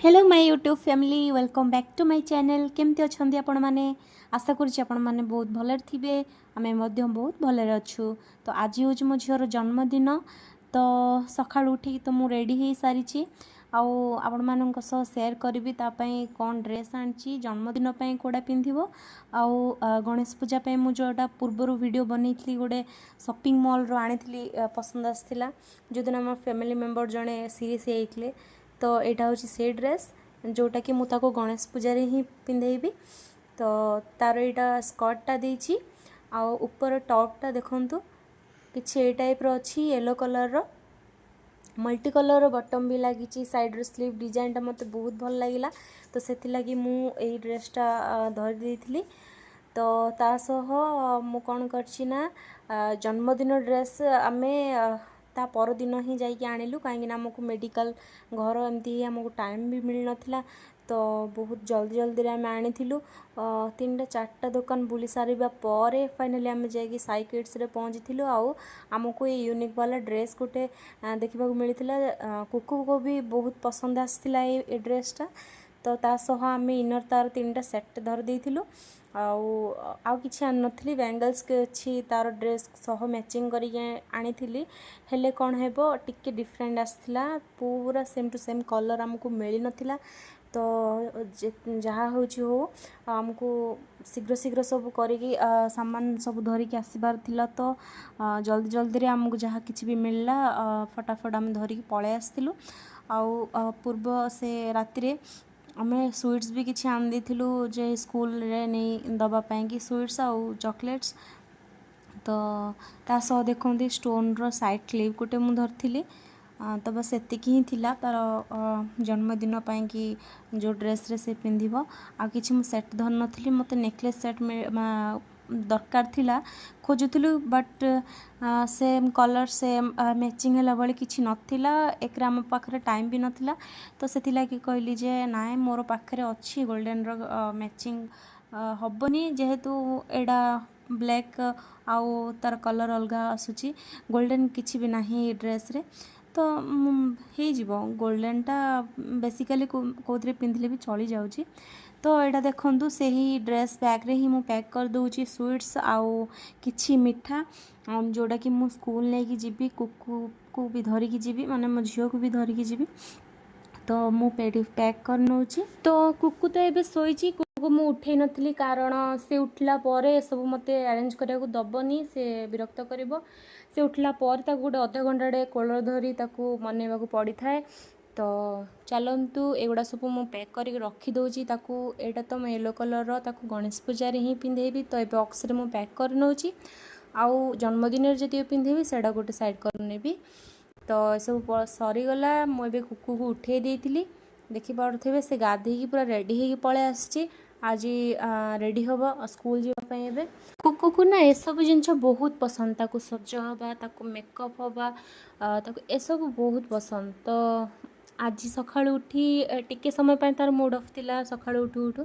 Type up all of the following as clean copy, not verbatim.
Hello my YouTube family welcome back to my channel केमती अच्छे आपण मैंने आशा करुँच आपण मैंने बहुत भले थे आम बहुत भले अच्छु। तो आज हूँ मो झीर जन्मदिन तो सका उठी तो मुझे रेडी हो सारी आपण मान सेयार करी कौन ड्रेस आनी जन्मदिन कौड़ा पिंधो आउ गणेश पूजा मुझा पूर्वर वीडियो बनई गोटे शॉपिंग मॉल रो आनी पसंद आसाला जो दिन आम फैमिली मेंबर जड़े सीरीज होते तो यहाँ हूँ से ड्रेस जोटा कि मुझे गणेश पूजा ही पिंधेबी। तो तार यहाँ स्कर्टा देती आउ ऊपर टॉपटा देखूँ कि टाइप रो अच्छी येलो कलर रो मल्टी कलर बटम भी लगी साइड स्लीव डिजाइन टा मत बहुत भल लगे तो से लगी मुझे ड्रेसटा धरी थी। तो तासह मु कौन करना जन्मदिन ड्रेस आमे ता परदिन ही जाइए आणिलु कहीं आमको मेडिकल घर एमती आमको टाइम भी मिल नाला तो बहुत जल्दी जल्दी आम आनी 3-4टा दुकान बुली सारा पर फाइनाली आम जा साइकिड्स रे पहुँची आउ आमको ये यूनिक वाला ड्रेस गोटे देखा मिलता कुकु को भी बहुत पसंद आसाला ये ड्रेसटा। तो तासह आम इनर तार 3टा सेट धर देलु आउ किसी आन नी बैंगल्स के अच्छी तार ड्रेस सह मैचिंग करी हेले कौन है टिके डिफरेंट आसाला पूरा सेम टू सेम कलर आमको मिल नाला। तो जहाँ हो आमको शीघ्र शीघ्र सब करी सामान सब धरिकी आसबार थिला तो जल्दी जल्दी आमको जहाँ किसी भी मिलला फटाफट आम धरिकी पलै आसलु आउ पूर्व से राति आमे स्वीट्स भी किसी आन देथिलु जे स्कूल रे नहीं दबापाई कि स्वीट्स आउ चॉकलेट्स। तो तासह देखते स्टोन रो साइड क्लिप गोटे मुझे धरती तो बस एतिकी ही थिला तार जन्मदिन कि जो ड्रेस रे से पिंधिब आ किछि मु सेट धर नथली मते नेकलेस सेट दरकार थिला खोजुलु but same colour same matching है भाई किसी नथिला एक आम पाखे टाइम भी नथिला तो से कहली जे नाए मोर पाखे अच्छी गोल्डन रो मैचिंग हबनी जेहेतु एडा ब्लैक आउ तार कलर अलग आसूची गोल्डन किसी भी नहीं ड्रेस रे तो हो गोल्डनटा बेसिकली कौन पिंधले भी चली जाऊँगी। तो यहाँ देखूँ से ही ड्रेस बैग रे ही मु पैक कर दूची स्वीट्स आउ किछि मिठा जोड़ा कि मु स्कूल लेके जीवी कुकु को भी धरिकी जीवी माने मो झील को भी धरिकी जीवी तो मु पैक कर नौची। तो कुकु तो ये शोची कुकु मु उठे नी कारण से उठला सब मत अरेंज करने दबनी से विरक्त कर से उठला गोटे अध घंटा कोलर धरी मनवा पड़ी थाए। तो चलतु एगुड़ा सब मु पैक कर रखीदे यहाँ तो मैं येलो कलर गणेश पूजा ही पिंधेबी तो ये बॉक्स रे मु पैक कर नौची आउ जन्मदिन जी पिंधेबी से गोटे साइड कर नेबी। तो सब सरीगला मुझे कुकु को उठे देती देखी पारे से गाधे पूरा रेडी हो पलै आसी आज रेडी हम स्कूल जावाई। कुकु को ना ये सब जिनस बहुत पसंद ताकू सज हवा ताकू मेकअप हवा ताकू ए सब बहुत पसंद। तो आज सका उठी टिके समय तार मूड ऑफ थिला सका उठू उठू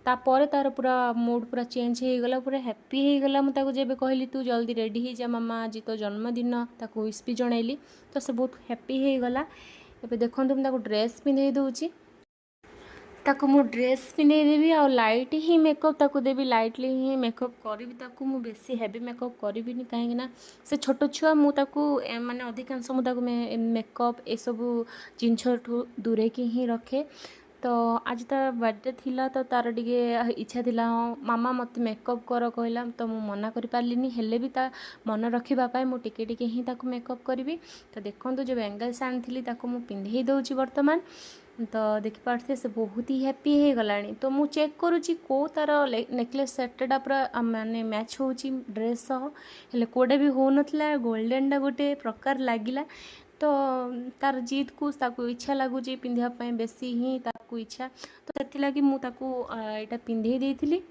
तापर तार पूरा मूड पूरा चेंज हो गला पूरा हैप्पी हो गला। मुझे जब कहली तू जल्दी रेडी हो जा मामा आज तो जन्मदिन ताकू विश भी जनइली तो से बहुत हैप्पी हो गला। ए देखो मुझे ड्रेस पिंधे दूची ताकू मु ड्रेस पिंधेदेवी आ लाइट ही मेकअप ताकू देवी लाइटली ही मेकअप करी ताकू मु बेसी हेवी मेकअप करी कहीं से छोट छुआ मुझे माने अधिकांश मुझे मेकअप ए सब जिनस दूरे की ही रखे। तो आज तार बर्थडे थिला तो तार टिके इच्छा थिला हाँ मामा मत मेकअप कर कहला तो मु मना कर पारलिनी हेले भी ता मन रखा मु टिके टिके ही ताकू मेकअप करी। तो देखो जो बेंगल्स आनी मु पिंधे दौची बर्तमान तो देखिपारे से बहुत ही हैप्पी हो गला। तो मु चेक करुँची को तार नेकलेस सेटटा पूरा माने मैच हो ड्रेस सह हेले कोडे भी हो नथिला गोल्डनटा गोटे प्रकार लगिला तो तार जीत को ताकू इच्छा लगुच पिंधापी बेसी ही ताकू इच्छा तो से लगी यहाँ पिंधे देती।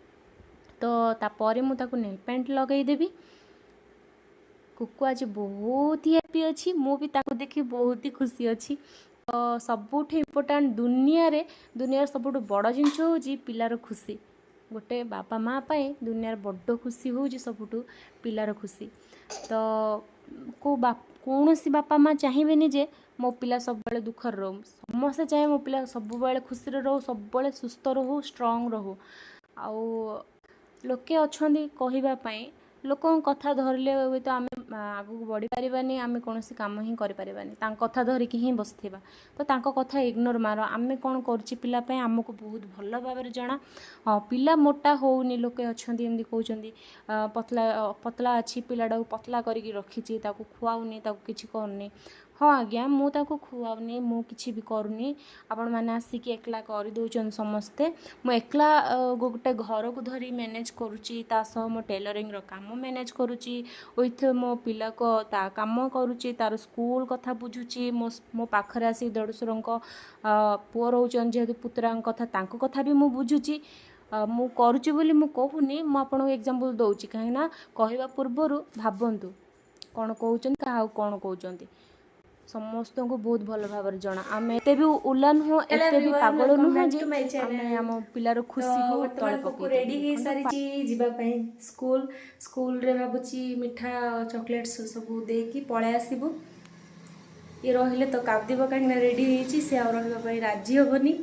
तो तापर मुझे नेल पेंट लगेदेवी कुकु आज बहुत ही हैप्पी अच्छी मु भी ताकू देखी बहुत ही खुशी अच्छी। तो सबुठ इम्पोर्टाट दुनिया सबुठ बड़ जिनस हूँ पिलार खुशी गोटे बापा माँ पाए दुनियार बड़ खुशी हूँ सबुठू पिलार खुशी। तो कौन सी बापा माँ चाहिए जे मो पिला सब बड़े दुखर रहू, समस्ते चाहे मो पिला सब बड़े खुशी रहू, सब बड़े सुस्थ रहू, स्ट्रंग रहू। आउ लोके अच्छी कहवाई लोक कथा धरले हुए तो आम आगू बढ़ी पारानी, आम कौन कम ही करें कथा धरिकी ही बसवा। तो तांको कथा इग्नोर मार, आम कौन कर आमको बहुत भल भाव जना। हाँ पिला मोटा होनी, लोके अच्छा एमती कहते पतला पतला अच्छी पिलाटा पतला करके रखी खुआऊनी किसी करनी। हाँ आज्ञा मुझे खुआऊनी, मु किसी भी करूनी, आपण मैंने आसिक एकला कर दौरान समस्ते। मु एकला गोटे घर को धरी मैनेज करुच्ची, मो टेलरिंग काम मैनेज करुच्ची, विथ मो पिला को ता काम करुच्ची, तार स्कूल कथा बुझुची, मो पाखरे आसी देढ़शुर पुओ रोचन जेहेतु पुतरा कथा कथा भी मु बुझुची। मु करुच्ची बोली मु कहूनी, मु आपको एग्जांपल दौची कहीं कहवा पूर्वर भावतु कौन कहते क्या कौन कहते समस्त को बहुत भल भाव जना। आम एत भी उला नुह एत भी पागल नुह जे आम पिलार खुशी को तले पकड़ रेडी हो सारी जीवाई स्कूल। स्कूल रे भावुची मिठा चॉकलेट्स सब देकी पळे आसीबु। ये रहिले तो कांदीब कहीं रेडी होती सी आ रही राजी हेनी।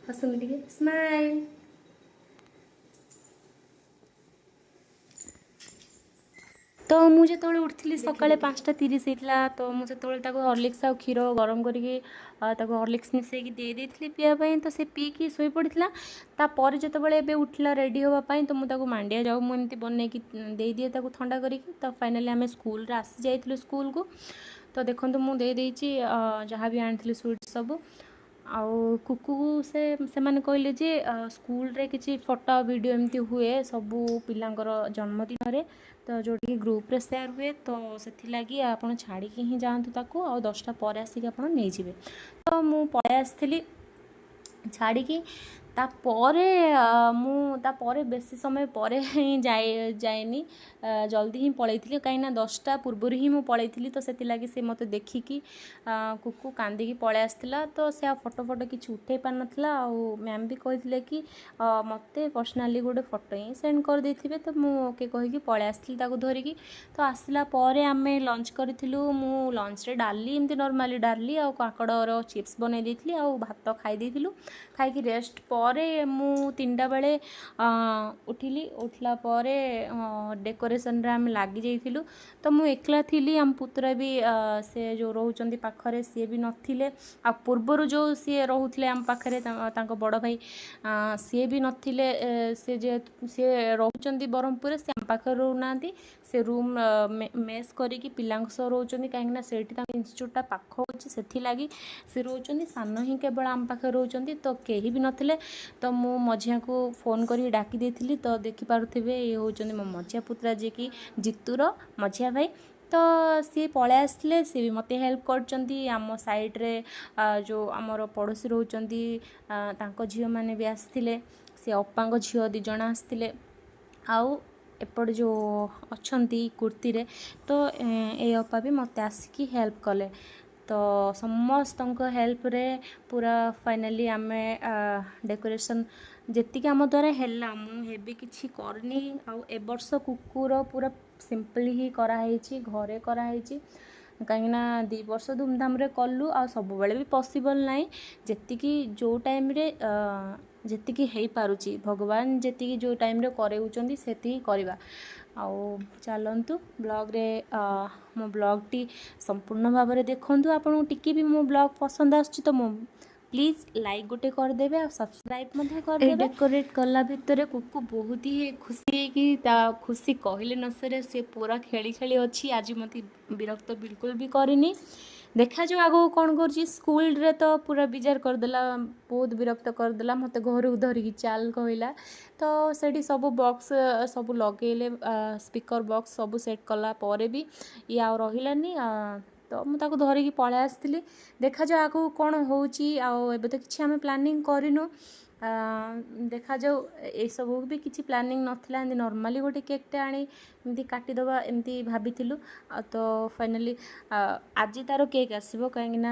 हसन टे स्माइल। तो मुझे जो उठी सका 5:30 होता, तो मुझे हॉर्लिक्स आ क्षीर गरम करके हॉर्लिक्स मिसेक दे देती पीवाई। तो सी पीकी शोई पड़ा। तापर जो उठला रेडी हाँपाई, तो मुझे मांडिया जाऊ मुझे बनई दे दिए ठंडा करके। तो फाइनाली आम स्कूल आसी जाइलु स्कूल को। तो देखो मुझे जहाँ भी आनी स्वीट सब आउ कुकु से माने कहले जे स्कूल रे किसी फोटो वीडियो एमती हुए सबू पिलांकर जन्मदिन रे, तो जो ग्रुप रे शेयर हुए। तो से लगी आप छाड़ी ही जातु ताकू आ 10टा पर आसिक आप नहीं जाए। तो मु पळै आसली छाड़ी तापर बेसी समय पर ही जाएनी, जल्दी ही पलैली कहीं 10टा पूर्वर ही मुझे पलैली। तो से लगी से मत देखिकी कुकु कांदिकी पळै आसला। तो से फोटो फोटो किसी उठे पार नाला। मैम भी कहते कि मत पर्सनाली गोटे फोटो ही सेंड कर देथिबे। तो मुझे कहीकि पळै आसली धरिकी। तो आसला पर आम लंच करूँ। मु लंच रे डाली एमती नॉर्मली डाली आ काकड़र चिप्स बनै देथिली आ भात खाई देथिलु। खाई रेस्ट पर मु 3टा बेले उठिली। उठला पर डेकोरेशन रे आम लगी जाइथिलु। तो मु एकला थी, आम पुतरा भी से जो रोचंदी पाखरे सी भी नथिले। आ पूर्वर जो सी रोहुतले आम पाखरे तांको बड़ भाई सी भी नथिले। से जे सी रोचंदी ब्रह्मपुर से आम पाखरे रोनांती। से रूम मेस करिकी पिलांक सह रोचंदी कहीं सेठी इंस्टीट्यूटा पाख होची सेथि लागी से रोचंदी। सान ही केवल आम पाखे रोचंदी। तो केही भी नथिले। तो मु मझिया को फोन करी डाकी देथिली। तो देखि पारुथिबे ये होचंदी मो मझिया पुत्रा जे कि जितुर मझिया भाई। तो सी पळै आसले, सी भी मते हेल्प करचंदी। आम साइड रे जो आमर पड़ोसी रोचंदी तांको झियो माने भी आसथिले। से अप्पांको झियो 2 जण आसथिले। आउ एपट जो अच्छी कुर्ती रे, तो ए अपा भी मत आसिकी हेल्प कले। तो समस्त हेल्प रे पूरा फाइनाली आम डेकोरेशन जी आम द्वारा है मुझे किसी करनी। आउ ए वर्ष कुकुर पूरा सिंपल ही कराई घरे कराई कहीं 2 वर्ष धूमधाम रे कलु। आ सब बेले भी पॉसिबल नहीं जी जो टाइम रे जी हो पारुची भगवान जी जो टाइम रे करउचंदी सेती करवा। आउ चलतु ब्लॉग रे मो ब्लॉग टी संपूर्ण भाव में देखूँ। आपको टिकी भी मो ब्लॉग पसंद आसुची तो मो प्लीज लाइक गोटे करदेवे और सब्सक्राइब करदे। डेकोरेट कला भितर कुकु बहुत ही खुशी है कि खुशी कहले न सरे। से पूरा खेली खेली अच्छी आज मत विरक्त बिल्कुल भी करनी। देखा जो आगो कौन कर स्कूल रे तो पूरा बिजार करदेला, बहुत विरक्त करदेला। मत घर धरिकी चाल कहला। तो सेठी सब बॉक्स सब लगेले स्पीकर बॉक्स सब सेट कला पर भी ये आ रहिलानी। तो मुझे धरिकी पळै आसली। देखा जो आगो कौन होची एबे तो किसी आम प्लानिंग करिनु। देखा जाऊ ये सब भी किसी प्लानिंग नथिला। एमती नॉर्मली गोटे केकटे आनी एमती काटिदबा एमती भाबिथिलु। तो फाइनाली आज तार केक आसीबो कहीं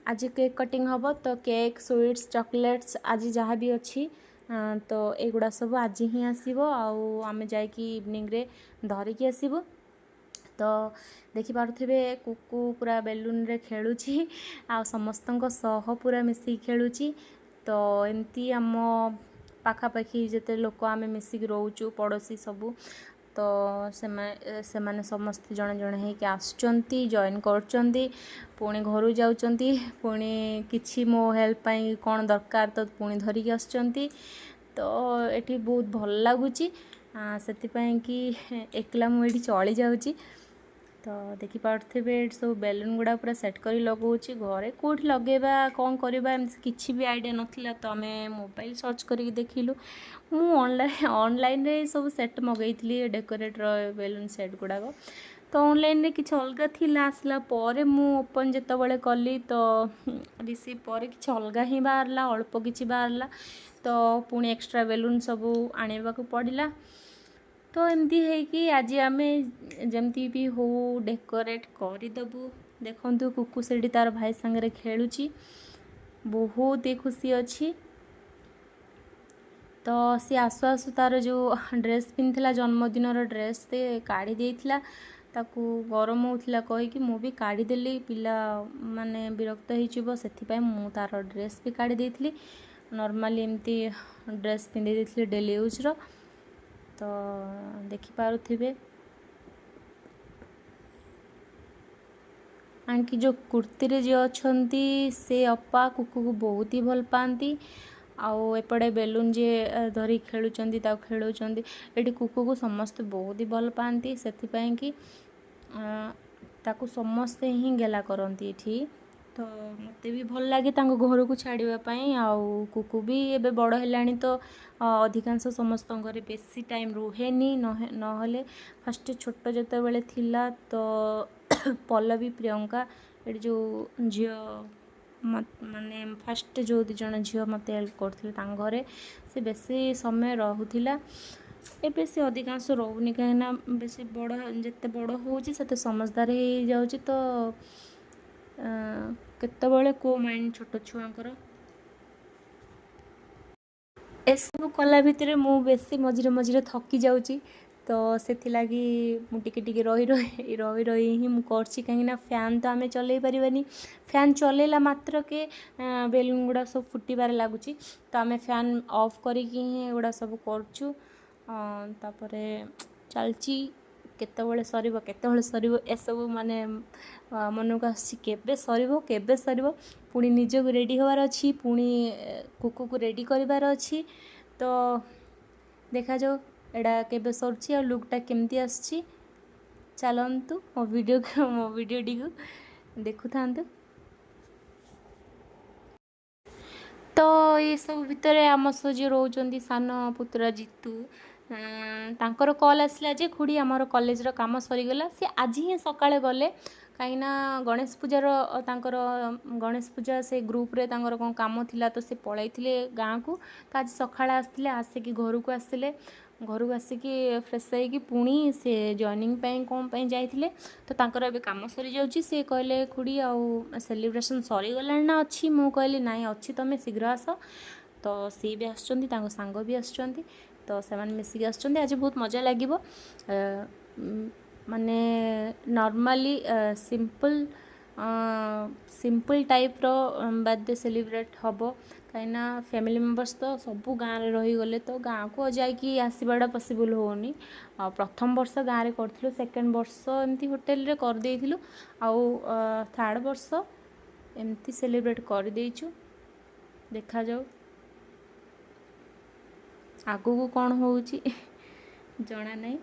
आज केक कटिंग हम। तो केक स्वीट्स चॉकलेट्स आज जहाँ भी अच्छी तो एगुड़ा सब आज ही आसो आम जा इवनिंग रे धरिकी आसबू। तो देखिपे कुकु पूरा बेलून रे खेलुची आ समस्त सह पूरा मिसिक खेलुची। तो एमती आम पाखापाखि जिते लोक आम मिसिक रोचु पड़ोसी सबू। तो से समस्त जड़े जड़े होकर आसुँच जॉइन कर पुणी घर जाऊँच पुणी किसी मो हेल्प कौन दरकार तो पुणी धरिकी आसुँच। तो ये बहुत भल लगुच से कि एकला मुझे चली जाऊँगी। तो देखिपे सब बेलून गुड़ा पूरा सेट कर लगौची घरे कौट लगेबा कौन करवा किसी भी आइडिया नाला। तो आम मोबाइल सर्च करके देखिलु मु ऑनलाइन रे सब सेट मगैली डेकोरेटर बेलून सेट गुड़ाक। तो ऑनलाइन रे किसी अलग थिला आसला पर मु ओपन जिते कली तो रिसीव पर किसी अलग ही बाहरला अल्प किसी बाहरला। तो पुणी एक्स्ट्रा बेलून सब आने को पड़ला। तो एमती है कि आज आम जमती भी हो डेकोरेट करदेबू। देखु कुकु से तार भाई सांगे खेलुची बहुत ही खुशी अच्छी। तो सी आसु आसु तार जो ड्रेस पिंधला जन्मदिन ड्रेस से काढ़ी देइथिला ताकू गरम होता कहीकि मु भी काढ़ीदेली पिला माने विरक्त हो से मु तार ड्रेस भी काढ़ी देइथिली। नॉर्मली एमती ड्रेस पिंधे देइथिली डेली यूज रो। तो देखिपे आंकी जो कुर्ती रे जो अच्छी से अपा कुकु को बहुत ही भल पाती। आउ एपटे बेलून जे धरी खेलुचंदी खेलुचंदी एटी कुकु को समस्त बहुत ही भल पाती से कि ताकू समस्ते ही गेला करती एठी। तो मत भी भल लगे घर को छाड़ापी। आउ कुकु भी एबे बड़ है तो अधिकांश समस्त घरे बेसी टाइम रुहेनी नहले फास्ट छोट जिते बड़े थिला तो पल्लवी प्रियंका ये जो झी माने फास्ट जो दी जन झील मत हेल्प करते घरे से बेसी समय रोला। एबे से अधिकांश रोनी कहीं बेसी बड़ जिते बड़ होते समझदार हो जाऊँ। तो केतबले को माइंड छोट छुआंकर एसबू कला भितर मु बेसी मझे मझे थकी जाऊँगी। तो से टिके रही रही रही रही ही मुझे कहीं फैन तो आम चल पारानी फैन चलेला मात्र के बेलून गुड़ा सब फुटबार लगुच। तो आम फैन ऑफ करके गुड़ा सब करचु तापरे चलची केतबले सर केतबले सर एसबू माने मन को आसवे सर पुणी निज को रेडी होवार अच्छी पुणी कुकु को रेडी करार अच्छी। तो देखा जाओ एडा केबे सरची और लुकटा केमती आसची चलतु मो वीडियो टी देखु था। तो ये सब भितर आम सह जो रोच सान पुतरा जीतू तांकर कॉल आसला जे खुड़ी आमर कॉलेज रो काम सरीगला सी आज ही सकाळे गले कहीं गणेश पूजार तांकर गणेश पूजा से ग्रुप रे तांकर कौन काम थिला तो से पळाइथिले गाँ को। तो आज सकाळे आसथिले आसिकी घर को आसिले घर को आसिकी फ्रेश होइकी पुणी से जॉइनिंग पे कौन पे जाइथिले। तो तांकर एबे काम सरी जाउची से कहले खुड़ी आउ सेलिब्रेशन सरी गलाना ना अच्छी मु कहली नाई अच्छी तमे शीघ्र आस। तो सी भी आसुचंदी तांको सांग भी आसुचंदी तो से मिसिकी आसुचंदी आज बहुत मजा लागिबो। माने नॉर्मली सिंपल टाइप रो बर्थडे सेलिब्रेट हम कहीं फैमिली मेंबर्स तो सबू गाँव में रहीगले तो गाँ को जाकि आसवाटा पॉसिबल होनी। प्रथम वर्ष गाँव में करूँ सेकेंड वर्ष एमती होटेल रे कर देइथिलु आउ थर्ड वर्ष एमती सेलिब्रेट कर देइछु। देखा जाऊ आगू को कौन होउची जना नहीं।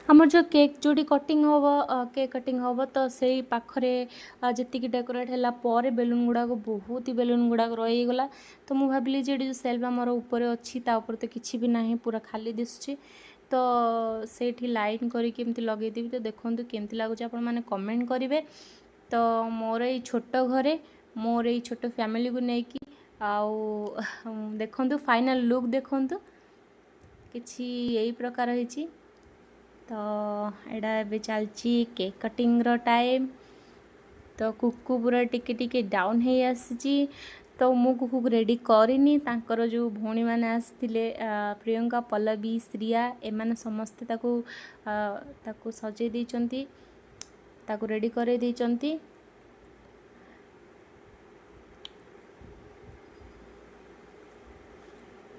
आमर जो केक जोड़ी कटिंग हम केक कटिंग हम तो से पाखरे जी डेकोरेट है पर बेलून गुड़ाक बहुत ही बेलून गुड़ाक रहीगला। तो मुझे भाविली जो सेल्फ आमर ऊपर अच्छी तापर तो किसी भी ना पूरा खाली दिशुची। तो से लाइन करके लगेदेवी तो देखो केमती लगुच आपण मैंने कमेंट करेंगे। तो मोर ये छोट घरे मोर ये छोट फैमिली को लेकिन आउ देखु फाइनल लुक देखु किसी यही प्रकार है। तो एडा एबे चलची केक कटिंग रो टाइम। तो कुकु पूरा टिके टिके डाउन है आसी। तो मु कुकु को रेडी करनी तांकर जो भौणी मैंने आसते प्रियंका पल्लवी श्रिया एमाने समस्ते ताकू सजे देइचंती ताकू रेडी करे देइचंती।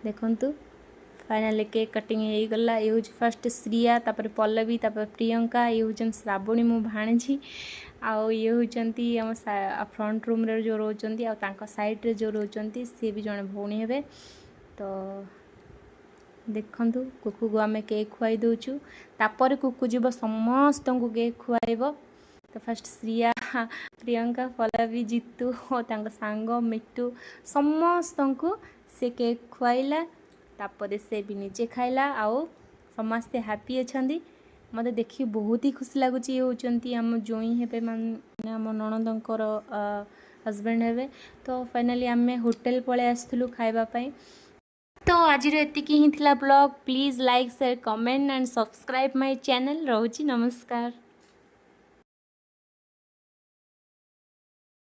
देखंतु फाइनल केक कटिंग हो गला। ये हूँ फर्स्ट श्रिया तापर पल्लवी तापर प्रियंका ये हूँ श्रावणी मो भाणीजी आउ ये होती आम फ्रंट रूम रे जो रोचंती आ साइड रे जो रोचंती सी भी जड़े भौणी हेबे। तो देखंतु कुकु को आम केक खुआई दउचु तापर कुकु जीव समस्त को केक खुआइब। तो फर्स्ट श्रिया प्रियंका पल्लवी जीतू और तांको सांग मिट्टू समस्त को से केक खुआइला तापर से भी निजे खाइला आओ समस्ते हैप्पी अछंदी। मते देखि बहुत ही खुशी लगुच। ये होचंती आम जोई हेबे माने आम नणंदंकर हस्बैंड हेबे। तो फाइनली आम होटल पळे आसथुलु खाइबा पई। तो आज एतिकी ही थिला blog. Please like share comment and subscribe my channel. रहूची नमस्कार।